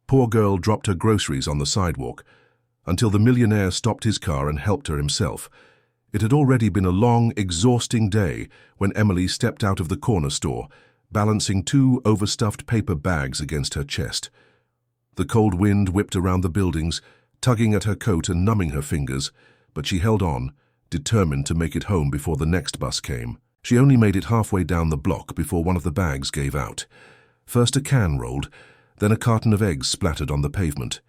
Poor girl dropped her groceries on the sidewalk, until the millionaire stopped his car and helped her himself. It had already been a long, exhausting day when Emily stepped out of the corner store, balancing 2 overstuffed paper bags against her chest. The cold wind whipped around the buildings, tugging at her coat and numbing her fingers, but she held on, determined to make it home before the next bus came. She only made it halfway down the block before one of the bags gave out. First a can rolled, then a carton of eggs splattered on the pavement.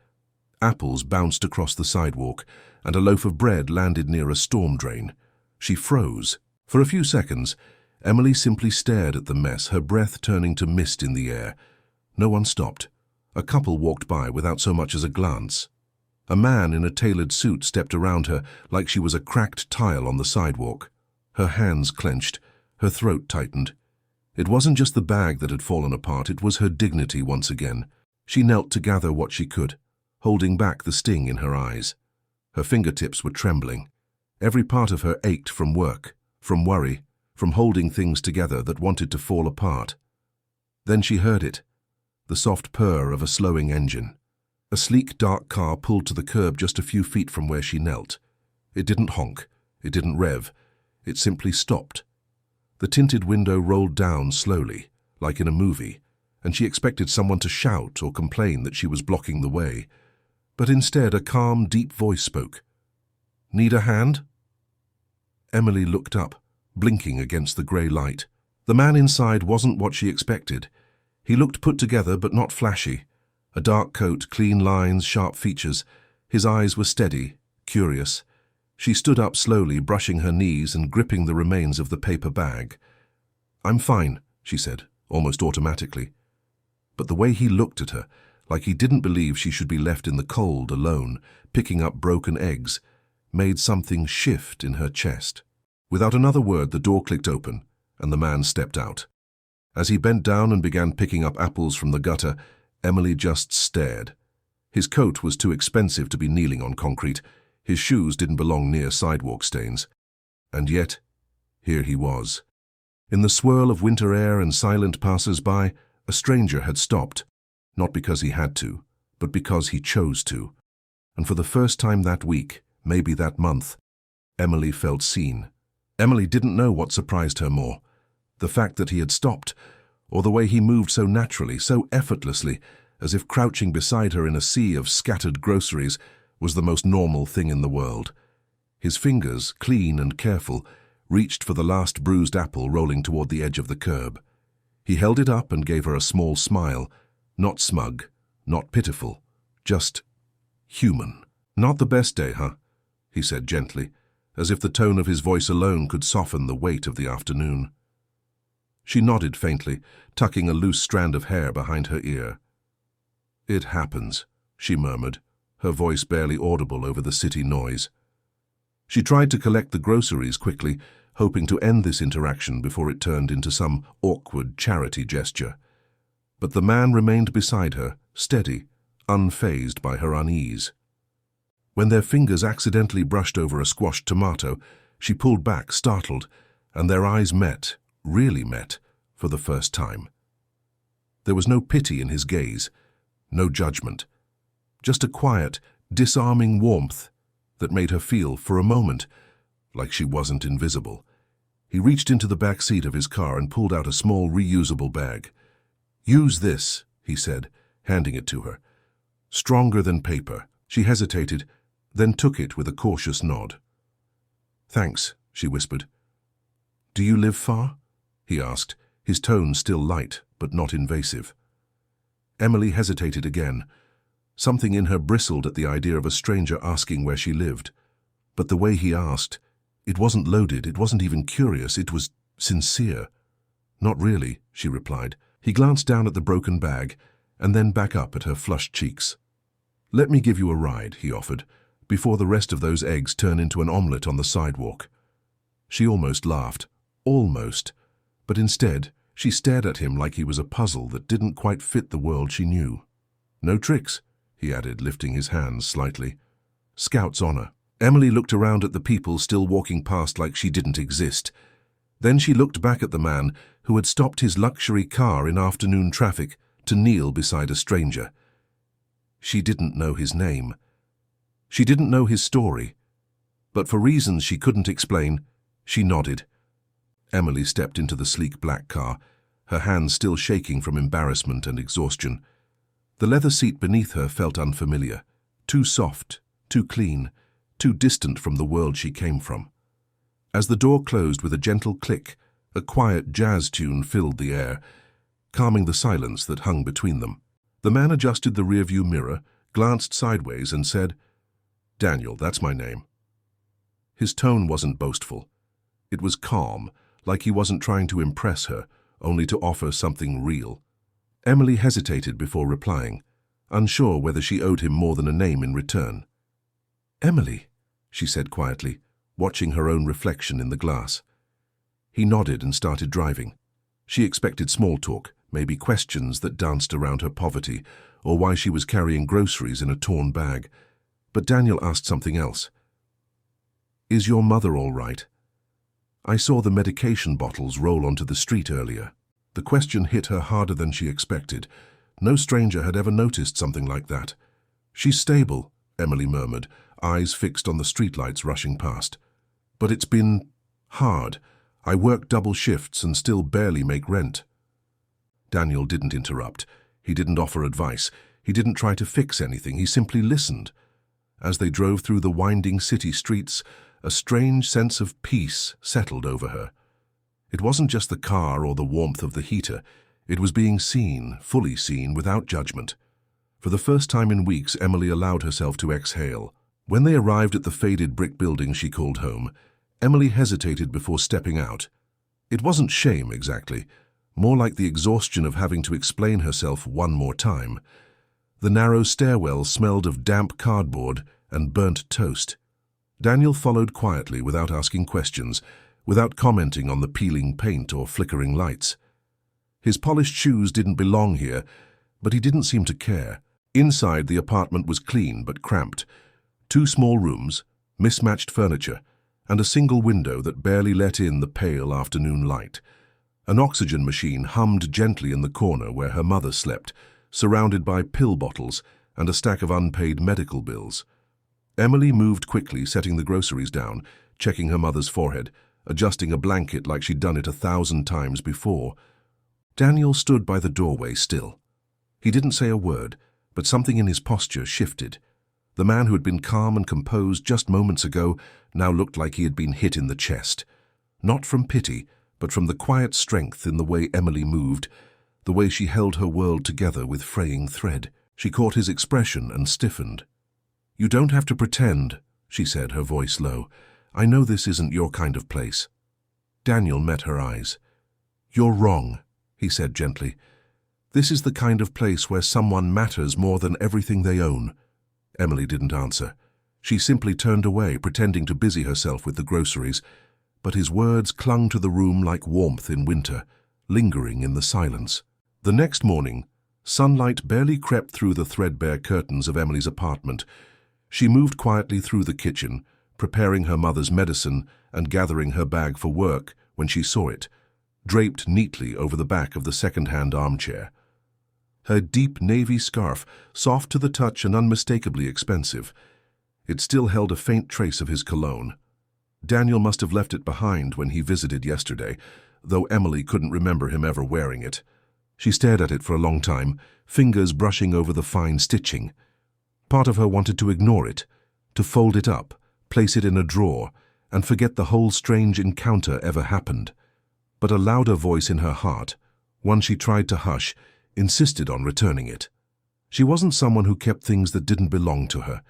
Apples bounced across the sidewalk, and a loaf of bread landed near a storm drain. She froze. For a few seconds, Emily simply stared at the mess, her breath turning to mist in the air. No one stopped. A couple walked by without so much as a glance. A man in a tailored suit stepped around her like she was a cracked tile on the sidewalk. Her hands clenched, her throat tightened. It wasn't just the bag that had fallen apart, it was her dignity once again. She knelt to gather what she could, holding back the sting in her eyes. Her fingertips were trembling. Every part of her ached from work, from worry, from holding things together that wanted to fall apart. Then she heard it, the soft purr of a slowing engine. A sleek, dark car pulled to the curb just a few feet from where she knelt. It didn't honk, it didn't rev, it simply stopped. The tinted window rolled down slowly, like in a movie, and she expected someone to shout or complain that she was blocking the way. But instead a calm, deep voice spoke. "Need a hand?" Emily looked up, blinking against the grey light. The man inside wasn't what she expected. He looked put together but not flashy. A dark coat, clean lines, sharp features. His eyes were steady, curious. She stood up slowly, brushing her knees and gripping the remains of the paper bag. "I'm fine," she said, almost automatically. But the way he looked at her, like he didn't believe she should be left in the cold alone, picking up broken eggs, made something shift in her chest. Without another word, the door clicked open, and the man stepped out. As he bent down and began picking up apples from the gutter, Emily just stared. His coat was too expensive to be kneeling on concrete. His shoes didn't belong near sidewalk stains. And yet, here he was. In the swirl of winter air and silent passers-by, a stranger had stopped, not because he had to, but because he chose to. And for the first time that week, maybe that month, Emily felt seen. Emily didn't know what surprised her more, the fact that he had stopped, or the way he moved so naturally, so effortlessly, as if crouching beside her in a sea of scattered groceries was the most normal thing in the world. His fingers, clean and careful, reached for the last bruised apple rolling toward the edge of the curb. He held it up and gave her a small smile, not smug, not pitiful, just human. "Not the best day, huh?" he said gently, as if the tone of his voice alone could soften the weight of the afternoon. She nodded faintly, tucking a loose strand of hair behind her ear. "It happens," she murmured, her voice barely audible over the city noise. She tried to collect the groceries quickly, hoping to end this interaction before it turned into some awkward charity gesture. But the man remained beside her, steady, unfazed by her unease. When their fingers accidentally brushed over a squashed tomato, she pulled back, startled, and their eyes met, really met, for the first time. There was no pity in his gaze, no judgment, just a quiet, disarming warmth that made her feel, for a moment, like she wasn't invisible. He reached into the back seat of his car and pulled out a small, reusable bag. "Use this," he said, handing it to her. Stronger than paper. She hesitated, then took it with a cautious nod. "Thanks," she whispered. "Do you live far?" he asked, his tone still light but not invasive. Emily hesitated again. Something in her bristled at the idea of a stranger asking where she lived. But the way he asked, it wasn't loaded, it wasn't even curious, it was sincere. "Not really," she replied. He glanced down at the broken bag and then back up at her flushed cheeks. "Let me give you a ride," he offered, before the rest of those eggs turn into an omelette on the sidewalk. She almost laughed. Almost. But instead, she stared at him like he was a puzzle that didn't quite fit the world she knew. "No tricks," he added, lifting his hands slightly. "Scout's honor." Emily looked around at the people still walking past like she didn't exist. Then she looked back at the man who had stopped his luxury car in afternoon traffic to kneel beside a stranger. She didn't know his name. She didn't know his story. But for reasons she couldn't explain, she nodded. Emily stepped into the sleek black car, her hands still shaking from embarrassment and exhaustion. The leather seat beneath her felt unfamiliar, too soft, too clean, too distant from the world she came from. As the door closed with a gentle click, a quiet jazz tune filled the air, calming the silence that hung between them. The man adjusted the rearview mirror, glanced sideways and said, "Daniel, that's my name." His tone wasn't boastful. It was calm, like he wasn't trying to impress her, only to offer something real. Emily hesitated before replying, unsure whether she owed him more than a name in return. "Emily," she said quietly, watching her own reflection in the glass. He nodded and started driving. She expected small talk, maybe questions that danced around her poverty, or why she was carrying groceries in a torn bag. But Daniel asked something else. "Is your mother all right? I saw the medication bottles roll onto the street earlier." The question hit her harder than she expected. No stranger had ever noticed something like that. "She's stable," Emily murmured, eyes fixed on the streetlights rushing past. "But it's been hard. I work double shifts and still barely make rent." Daniel didn't interrupt. He didn't offer advice. He didn't try to fix anything. He simply listened. As they drove through the winding city streets, a strange sense of peace settled over her. It wasn't just the car or the warmth of the heater. It was being seen, fully seen, without judgment. For the first time in weeks, Emily allowed herself to exhale. When they arrived at the faded brick building she called home, Emily hesitated before stepping out. It wasn't shame, exactly. More like the exhaustion of having to explain herself one more time. The narrow stairwell smelled of damp cardboard and burnt toast. Daniel followed quietly without asking questions, without commenting on the peeling paint or flickering lights. His polished shoes didn't belong here, but he didn't seem to care. Inside, the apartment was clean but cramped. 2 small rooms, mismatched furniture, and a single window that barely let in the pale afternoon light. An oxygen machine hummed gently in the corner where her mother slept, surrounded by pill bottles and a stack of unpaid medical bills. Emily moved quickly, setting the groceries down, checking her mother's forehead, adjusting a blanket like she'd done it 1,000 times before. Daniel stood by the doorway still. He didn't say a word, but something in his posture shifted. The man who had been calm and composed just moments ago now looked like he had been hit in the chest. Not from pity, but from the quiet strength in the way Emily moved, the way she held her world together with fraying thread. She caught his expression and stiffened. "You don't have to pretend," she said, her voice low. "I know this isn't your kind of place." Daniel met her eyes. "You're wrong," he said gently. "This is the kind of place where someone matters more than everything they own." Emily didn't answer. She simply turned away, pretending to busy herself with the groceries. But his words clung to the room like warmth in winter, lingering in the silence. The next morning, sunlight barely crept through the threadbare curtains of Emily's apartment. She moved quietly through the kitchen, preparing her mother's medicine and gathering her bag for work when she saw it, draped neatly over the back of the second-hand armchair. Her deep navy scarf, soft to the touch and unmistakably expensive. It still held a faint trace of his cologne. Daniel must have left it behind when he visited yesterday, though Emily couldn't remember him ever wearing it. She stared at it for a long time, fingers brushing over the fine stitching. Part of her wanted to ignore it, to fold it up, place it in a drawer, and forget the whole strange encounter ever happened. But a louder voice in her heart, one she tried to hush, insisted on returning it. She wasn't someone who kept things that didn't belong to her,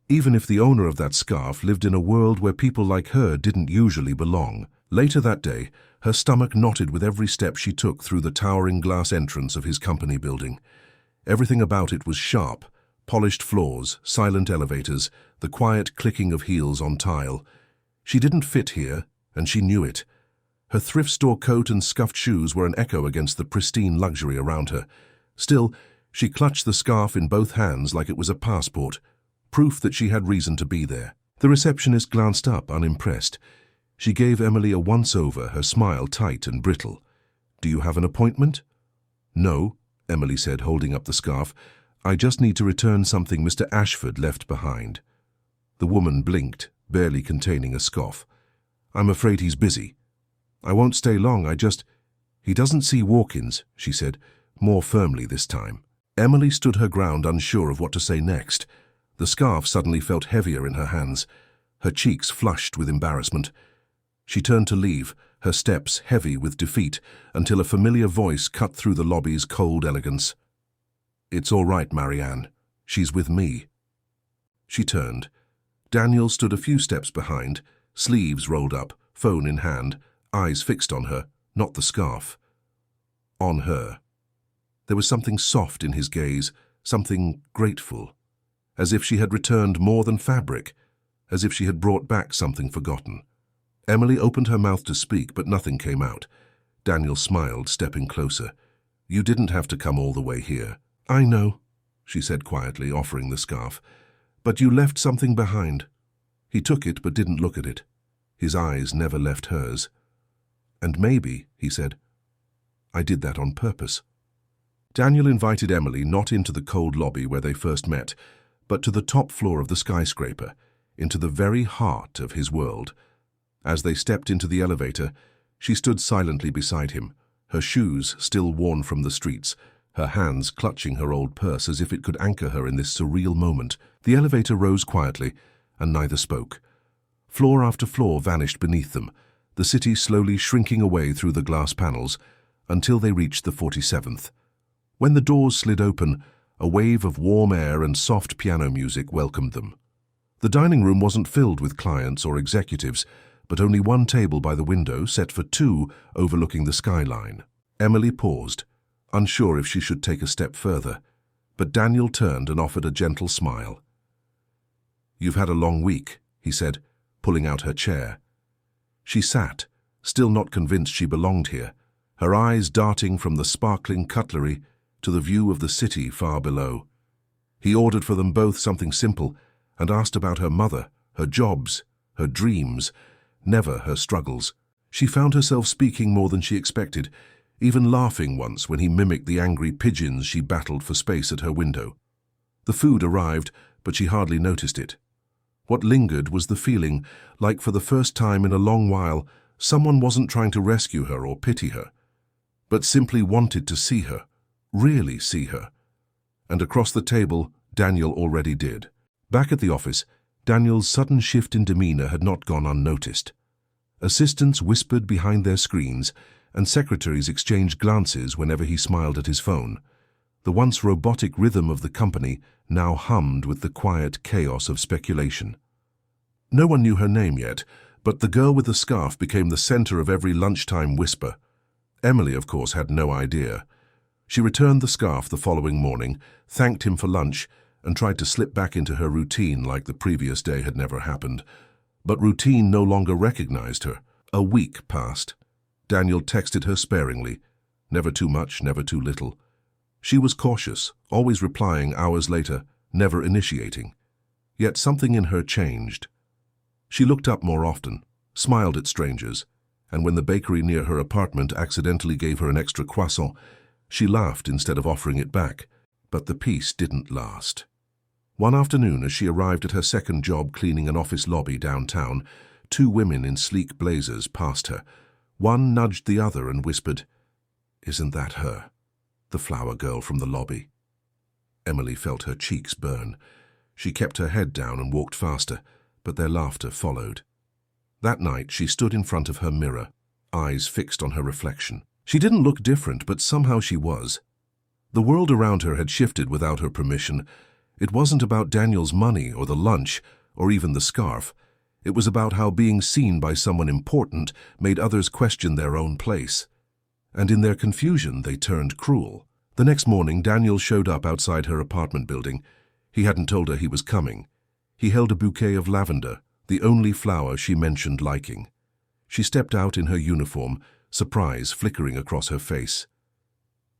even if the owner of that scarf lived in a world where people like her didn't usually belong. Later that day, her stomach knotted with every step she took through the towering glass entrance of his company building. Everything about it was sharp, polished floors, silent elevators, the quiet clicking of heels on tile. She didn't fit here, and she knew it. Her thrift store coat and scuffed shoes were an echo against the pristine luxury around her. Still, she clutched the scarf in both hands like it was a passport, proof that she had reason to be there. The receptionist glanced up, unimpressed. She gave Emily a once-over, her smile tight and brittle. "Do you have an appointment?" "No," Emily said, holding up the scarf. I just need to return something Mr. Ashford left behind. The woman blinked, barely containing a scoff. I'm afraid he's busy. I won't stay long, He doesn't see walk-ins, she said, more firmly this time. Emily stood her ground, unsure of what to say next. The scarf suddenly felt heavier in her hands. Her cheeks flushed with embarrassment. She turned to leave, her steps heavy with defeat, until a familiar voice cut through the lobby's cold elegance. It's all right, Marianne. She's with me. She turned. Daniel stood a few steps behind, sleeves rolled up, phone in hand, eyes fixed on her, not the scarf. On her. There was something soft in his gaze, something grateful, as if she had returned more than fabric, as if she had brought back something forgotten. Emily opened her mouth to speak, but nothing came out. Daniel smiled, stepping closer. You didn't have to come all the way here. I know, she said quietly, offering the scarf. But you left something behind. He took it, but didn't look at it. His eyes never left hers. And maybe, he said, I did that on purpose. Daniel invited Emily not into the cold lobby where they first met, but to the top floor of the skyscraper, into the very heart of his world. As they stepped into the elevator, she stood silently beside him, her shoes still worn from the streets, her hands clutching her old purse as if it could anchor her in this surreal moment. The elevator rose quietly, and neither spoke. Floor after floor vanished beneath them, the city slowly shrinking away through the glass panels, until they reached the 47th. When the doors slid open, a wave of warm air and soft piano music welcomed them. The dining room wasn't filled with clients or executives, but only one table by the window set for two overlooking the skyline. Emily paused, unsure if she should take a step further, but Daniel turned and offered a gentle smile. You've had a long week, he said, pulling out her chair. She sat, still not convinced she belonged here, her eyes darting from the sparkling cutlery to the view of the city far below. He ordered for them both something simple and asked about her mother, her jobs, her dreams, never her struggles. She found herself speaking more than she expected, even laughing once when he mimicked the angry pigeons she battled for space at her window. The food arrived, but she hardly noticed it. What lingered was the feeling, like for the first time in a long while, someone wasn't trying to rescue her or pity her, but simply wanted to see her, really see her. And across the table, Daniel already did. Back at the office, Daniel's sudden shift in demeanor had not gone unnoticed. Assistants whispered behind their screens, and secretaries exchanged glances whenever he smiled at his phone. The once robotic rhythm of the company now hummed with the quiet chaos of speculation. No one knew her name yet, but the girl with the scarf became the center of every lunchtime whisper. Emily, of course, had no idea. She returned the scarf the following morning, thanked him for lunch, and tried to slip back into her routine like the previous day had never happened. But routine no longer recognized her. A week passed. Daniel texted her sparingly, never too much, never too little. She was cautious, always replying hours later, never initiating. Yet something in her changed. She looked up more often, smiled at strangers, and when the bakery near her apartment accidentally gave her an extra croissant, she laughed instead of offering it back. But the peace didn't last. One afternoon, as she arrived at her second job cleaning an office lobby downtown, two women in sleek blazers passed her. One nudged the other and whispered, "Isn't that her, the flower girl from the lobby?" Emily felt her cheeks burn. She kept her head down and walked faster, but their laughter followed. That night, she stood in front of her mirror, eyes fixed on her reflection. She didn't look different, but somehow she was. The world around her had shifted without her permission. It wasn't about Daniel's money or the lunch or even the scarf. It was about how being seen by someone important made others question their own place. And in their confusion, they turned cruel. The next morning, Daniel showed up outside her apartment building. He hadn't told her he was coming. He held a bouquet of lavender, the only flower she mentioned liking. She stepped out in her uniform, surprise flickering across her face.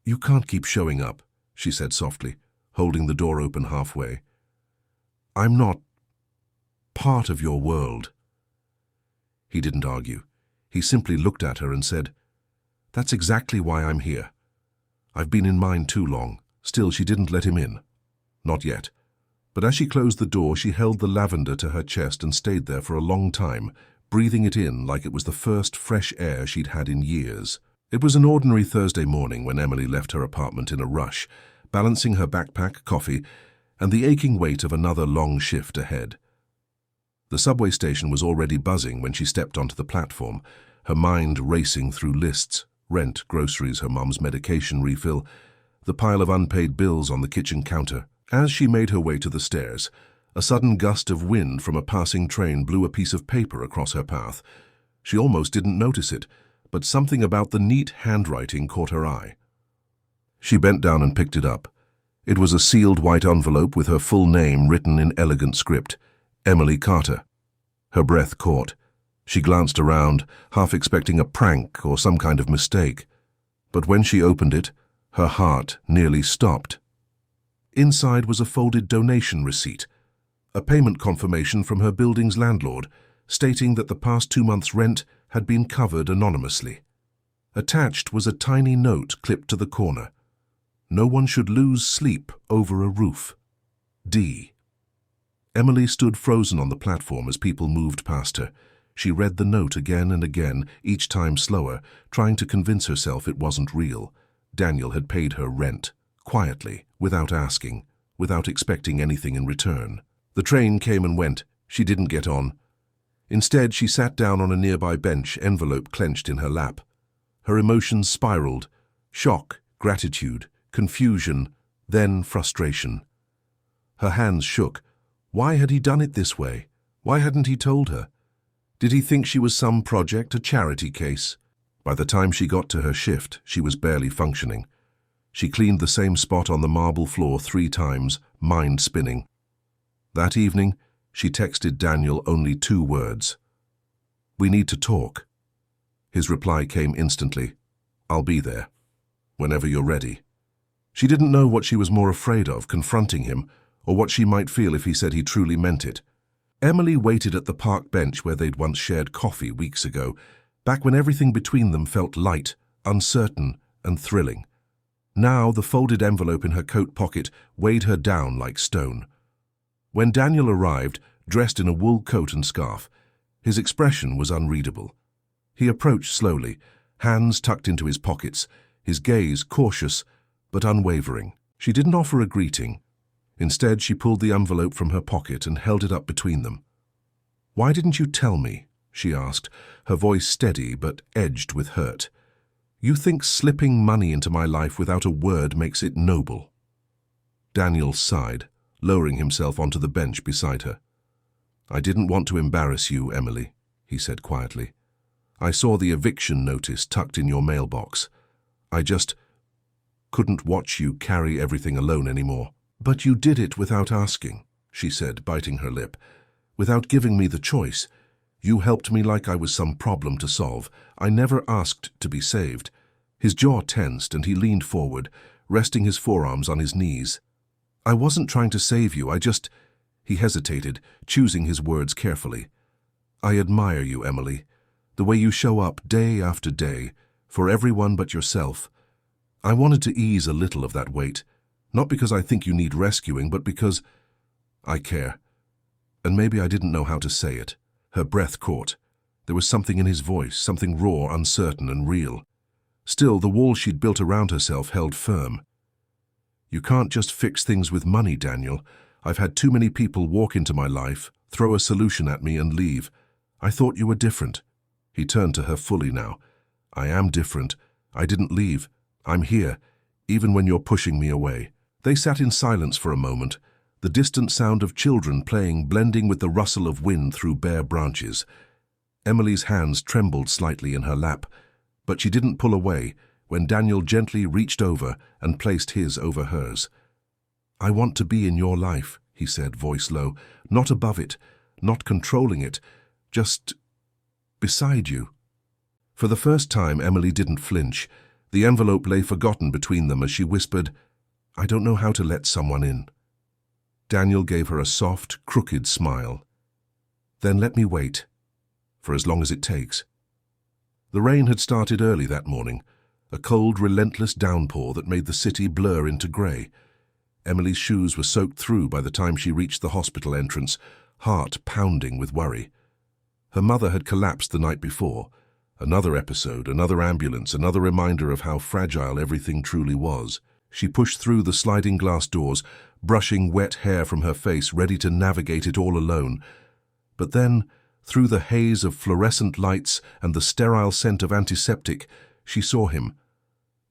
"You can't keep showing up," she said softly, holding the door open halfway. "I'm not part of your world." He didn't argue. He simply looked at her and said, "That's exactly why I'm here. I've been in mine too long." Still, she didn't let him in. Not yet. But as she closed the door, she held the lavender to her chest and stayed there for a long time, breathing it in like it was the first fresh air she'd had in years. It was an ordinary Thursday morning when Emily left her apartment in a rush, balancing her backpack, coffee, and the aching weight of another long shift ahead. The subway station was already buzzing when she stepped onto the platform, her mind racing through lists, rent, groceries, her mum's medication refill, the pile of unpaid bills on the kitchen counter. As she made her way to the stairs, a sudden gust of wind from a passing train blew a piece of paper across her path. She almost didn't notice it, but something about the neat handwriting caught her eye. She bent down and picked it up. It was a sealed white envelope with her full name written in elegant script, Emily Carter. Her breath caught. She glanced around, half expecting a prank or some kind of mistake. But when she opened it, her heart nearly stopped. Inside was a folded donation receipt, a payment confirmation from her building's landlord, stating that the past 2 months' rent had been covered anonymously. Attached was a tiny note clipped to the corner. No one should lose sleep over a roof. D. Emily stood frozen on the platform as people moved past her. She read the note again and again, each time slower, trying to convince herself it wasn't real. Daniel had paid her rent, quietly, without asking, without expecting anything in return. The train came and went. She didn't get on. Instead, she sat down on a nearby bench, envelope clenched in her lap. Her emotions spiraled. Shock, gratitude, confusion, then frustration. Her hands shook. Why had he done it this way? Why hadn't he told her? Did he think she was some project, a charity case? By the time she got to her shift, she was barely functioning. She cleaned the same spot on the marble floor 3 times, mind spinning. That evening, she texted Daniel only 2 words. "We need to talk." His reply came instantly. "I'll be there, whenever you're ready." She didn't know what she was more afraid of, confronting him, or what she might feel if he said he truly meant it. Emily waited at the park bench where they'd once shared coffee weeks ago, back when everything between them felt light, uncertain, and thrilling. Now the folded envelope in her coat pocket weighed her down like stone. When Daniel arrived, dressed in a wool coat and scarf, his expression was unreadable. He approached slowly, hands tucked into his pockets, his gaze cautious but unwavering. She didn't offer a greeting. Instead, she pulled the envelope from her pocket and held it up between them. "Why didn't you tell me?" she asked, her voice steady but edged with hurt. "You think slipping money into my life without a word makes it noble." Daniel sighed, lowering himself onto the bench beside her. "I didn't want to embarrass you, Emily," he said quietly. "I saw the eviction notice tucked in your mailbox. I just couldn't watch you carry everything alone anymore." "But you did it without asking," she said, biting her lip. "Without giving me the choice. You helped me like I was some problem to solve. I never asked to be saved." His jaw tensed and he leaned forward, resting his forearms on his knees. "I wasn't trying to save you, He hesitated, choosing his words carefully. "I admire you, Emily. The way you show up day after day, for everyone but yourself. I wanted to ease a little of that weight, not because I think you need rescuing, but because I care. And maybe I didn't know how to say it." Her breath caught. There was something in his voice, something raw, uncertain, and real. Still, the wall she'd built around herself held firm. "You can't just fix things with money, Daniel. I've had too many people walk into my life, throw a solution at me, and leave. I thought you were different." He turned to her fully now. "I am different. I didn't leave. I'm here, even when you're pushing me away." They sat in silence for a moment, the distant sound of children playing blending with the rustle of wind through bare branches. Emily's hands trembled slightly in her lap, but she didn't pull away when Daniel gently reached over and placed his over hers. "I want to be in your life," he said, voice low, "not above it, not controlling it, just beside you." For the first time, Emily didn't flinch. The envelope lay forgotten between them as she whispered, "I don't know how to let someone in." Daniel gave her a soft, crooked smile. "Then let me wait, for as long as it takes." The rain had started early that morning, a cold, relentless downpour that made the city blur into grey. Emily's shoes were soaked through by the time she reached the hospital entrance, heart pounding with worry. Her mother had collapsed the night before. Another episode, another ambulance, another reminder of how fragile everything truly was. She pushed through the sliding glass doors, brushing wet hair from her face, ready to navigate it all alone. But then, through the haze of fluorescent lights and the sterile scent of antiseptic, she saw him.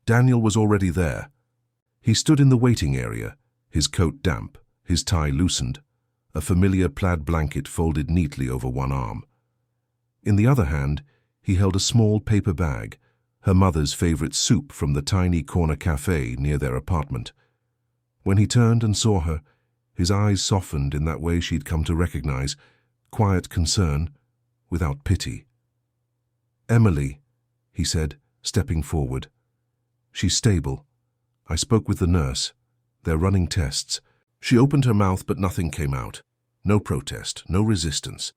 Daniel was already there. He stood in the waiting area, his coat damp, his tie loosened, a familiar plaid blanket folded neatly over one arm. In the other hand, he held a small paper bag, her mother's favorite soup from the tiny corner cafe near their apartment. When he turned and saw her, his eyes softened in that way she'd come to recognize, quiet concern, without pity. "Emily," he said, stepping forward. "She's stable. I spoke with the nurse. They're running tests." She opened her mouth, but nothing came out. No protest, no resistance.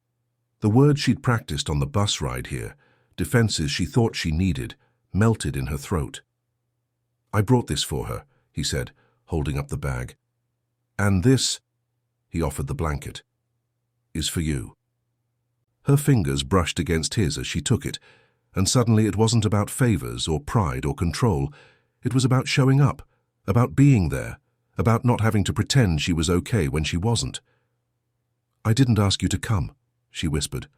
The words she'd practiced on the bus ride here, defenses she thought she needed, melted in her throat. "I brought this for her," he said, holding up the bag. "And this," he offered the blanket, "is for you." Her fingers brushed against his as she took it, and suddenly it wasn't about favors or pride or control. It was about showing up, about being there, about not having to pretend she was okay when she wasn't. "I didn't ask you to come," she whispered.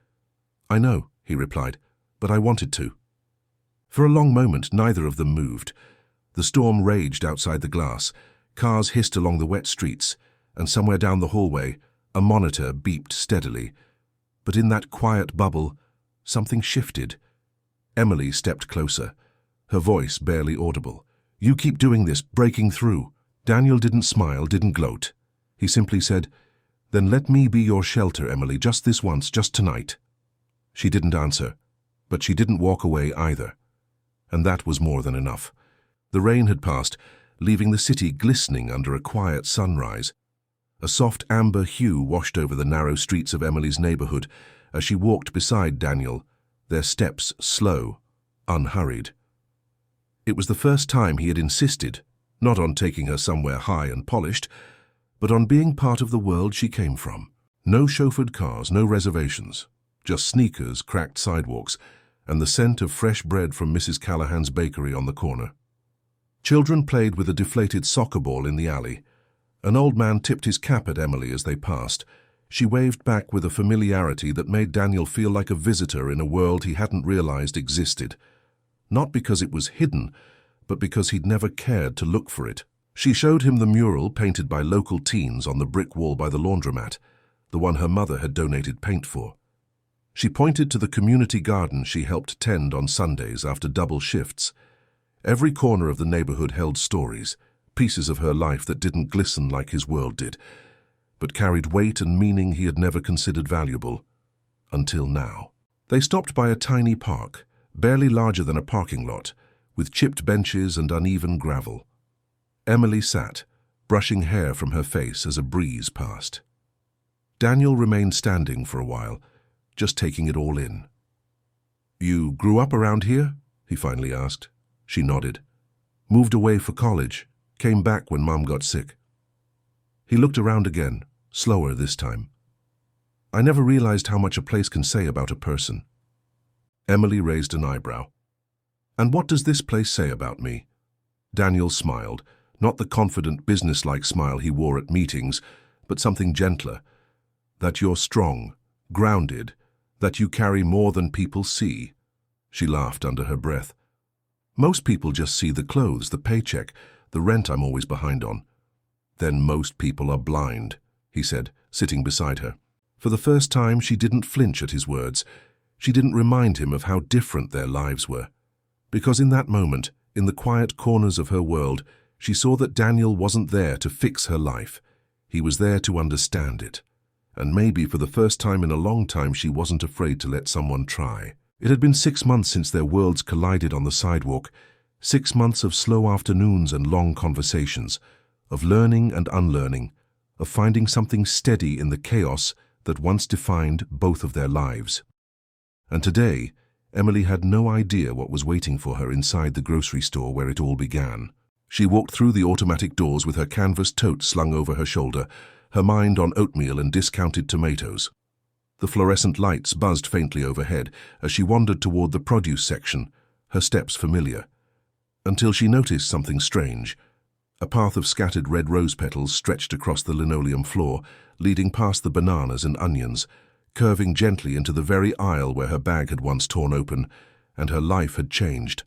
"I know," he replied, "but I wanted to." For a long moment, neither of them moved. The storm raged outside the glass. Cars hissed along the wet streets, and somewhere down the hallway, a monitor beeped steadily. But in that quiet bubble, something shifted. Emily stepped closer, her voice barely audible. "You keep doing this, breaking through." Daniel didn't smile, didn't gloat. He simply said, "Then let me be your shelter, Emily, just this once, just tonight." She didn't answer, but she didn't walk away either. And that was more than enough. The rain had passed, leaving the city glistening under a quiet sunrise. A soft amber hue washed over the narrow streets of Emily's neighborhood as she walked beside Daniel, their steps slow, unhurried. It was the first time he had insisted, not on taking her somewhere high and polished, but on being part of the world she came from. No chauffeured cars, no reservations, just sneakers, cracked sidewalks, and the scent of fresh bread from Mrs. Callahan's bakery on the corner. Children played with a deflated soccer ball in the alley. An old man tipped his cap at Emily as they passed. She waved back with a familiarity that made Daniel feel like a visitor in a world he hadn't realized existed. Not because it was hidden, but because he'd never cared to look for it. She showed him the mural painted by local teens on the brick wall by the laundromat, the one her mother had donated paint for. She pointed to the community garden she helped tend on Sundays after double shifts. Every corner of the neighborhood held stories, pieces of her life that didn't glisten like his world did, but carried weight and meaning he had never considered valuable, until now. They stopped by a tiny park, barely larger than a parking lot, with chipped benches and uneven gravel. Emily sat, brushing hair from her face as a breeze passed. Daniel remained standing for a while, just taking it all in. "You grew up around here?" he finally asked. She nodded. "Moved away for college, came back when Mom got sick." He looked around again, slower this time. "I never realized how much a place can say about a person." Emily raised an eyebrow. "And what does this place say about me?" Daniel smiled, not the confident, businesslike smile he wore at meetings, but something gentler. "That you're strong, grounded, that you carry more than people see." She laughed under her breath. "Most people just see the clothes, the paycheck, the rent I'm always behind on." "Then most people are blind," he said, sitting beside her. For the first time, she didn't flinch at his words. She didn't remind him of how different their lives were. Because in that moment, in the quiet corners of her world, she saw that Daniel wasn't there to fix her life. He was there to understand it. And maybe for the first time in a long time, she wasn't afraid to let someone try. It had been 6 months since their worlds collided on the sidewalk. 6 months of slow afternoons and long conversations, of learning and unlearning, of finding something steady in the chaos that once defined both of their lives. And today, Emily had no idea what was waiting for her inside the grocery store where it all began. She walked through the automatic doors with her canvas tote slung over her shoulder, her mind on oatmeal and discounted tomatoes. The fluorescent lights buzzed faintly overhead as she wandered toward the produce section, her steps familiar, until she noticed something strange. A path of scattered red rose petals stretched across the linoleum floor, leading past the bananas and onions, curving gently into the very aisle where her bag had once torn open, and her life had changed.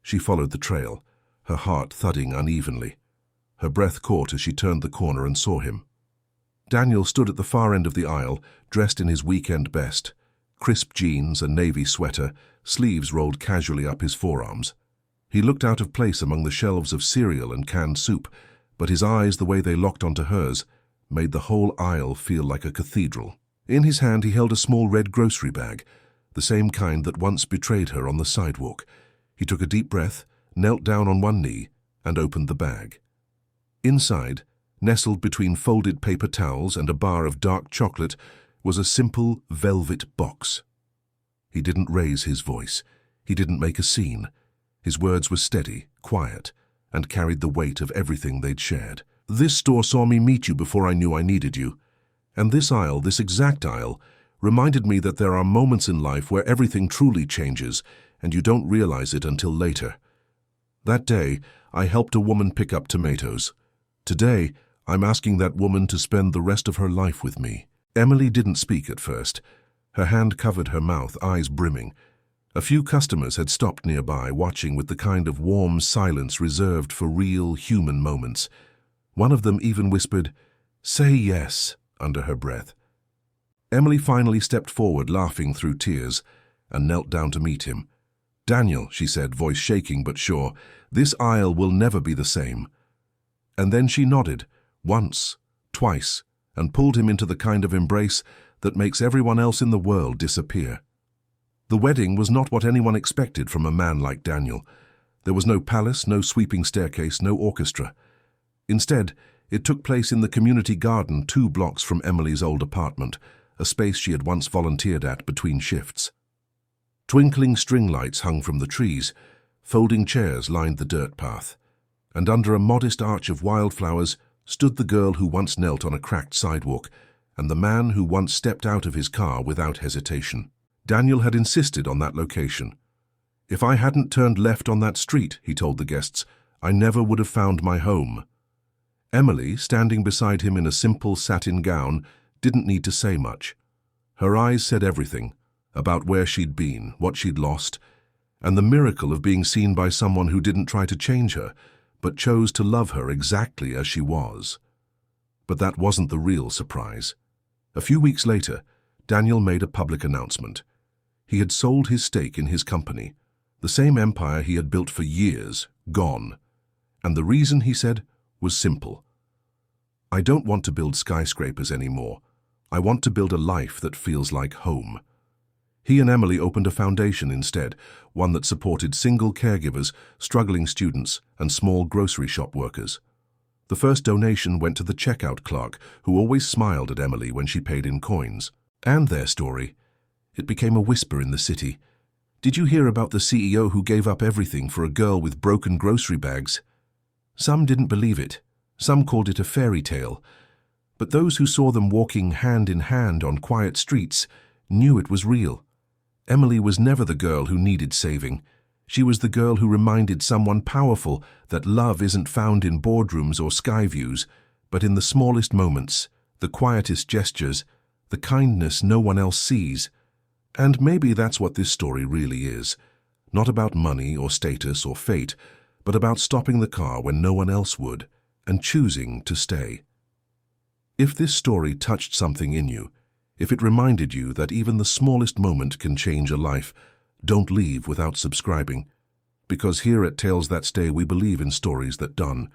She followed the trail, her heart thudding unevenly. Her breath caught as she turned the corner and saw him. Daniel stood at the far end of the aisle, dressed in his weekend best, crisp jeans, a navy sweater, sleeves rolled casually up his forearms. He looked out of place among the shelves of cereal and canned soup, but his eyes, the way they locked onto hers, made the whole aisle feel like a cathedral. In his hand he held a small red grocery bag, the same kind that once betrayed her on the sidewalk. He took a deep breath, knelt down on one knee, and opened the bag. Inside, nestled between folded paper towels and a bar of dark chocolate, was a simple velvet box. He didn't raise his voice. He didn't make a scene. His words were steady, quiet, and carried the weight of everything they'd shared. This store saw me meet you before I knew I needed you. And this aisle, this exact aisle, reminded me that there are moments in life where everything truly changes, and you don't realize it until later. That day, I helped a woman pick up tomatoes. Today, I'm asking that woman to spend the rest of her life with me. Emily didn't speak at first. Her hand covered her mouth, eyes brimming. A few customers had stopped nearby, watching with the kind of warm silence reserved for real human moments. One of them even whispered, "Say yes," under her breath. Emily finally stepped forward, laughing through tears, and knelt down to meet him. "Daniel," she said, voice shaking but sure, "this aisle will never be the same." And then she nodded, once, twice, and pulled him into the kind of embrace that makes everyone else in the world disappear. The wedding was not what anyone expected from a man like Daniel. There was no palace, no sweeping staircase, no orchestra. Instead, it took place in the community garden 2 blocks from Emily's old apartment, a space she had once volunteered at between shifts. Twinkling string lights hung from the trees, folding chairs lined the dirt path, and under a modest arch of wildflowers stood the girl who once knelt on a cracked sidewalk, and the man who once stepped out of his car without hesitation. Daniel had insisted on that location. "If I hadn't turned left on that street," he told the guests, "I never would have found my home." Emily, standing beside him in a simple satin gown, didn't need to say much. Her eyes said everything, about where she'd been, what she'd lost, and the miracle of being seen by someone who didn't try to change her, but chose to love her exactly as she was. But that wasn't the real surprise. A few weeks later, Daniel made a public announcement. He had sold his stake in his company, the same empire he had built for years, gone. And the reason, he said, was simple. "I don't want to build skyscrapers anymore. I want to build a life that feels like home." He and Emily opened a foundation instead, one that supported single caregivers, struggling students, and small grocery shop workers. The first donation went to the checkout clerk, who always smiled at Emily when she paid in coins. And their story. It became a whisper in the city. "Did you hear about the CEO who gave up everything for a girl with broken grocery bags?" Some didn't believe it. Some called it a fairy tale. But those who saw them walking hand in hand on quiet streets knew it was real. Emily was never the girl who needed saving. She was the girl who reminded someone powerful that love isn't found in boardrooms or sky views, but in the smallest moments, the quietest gestures, the kindness no one else sees. And maybe that's what this story really is. Not about money or status or fate, but about stopping the car when no one else would, and choosing to stay. If this story touched something in you, if it reminded you that even the smallest moment can change a life, don't leave without subscribing. Because here at Tales That Stay we believe in stories that done.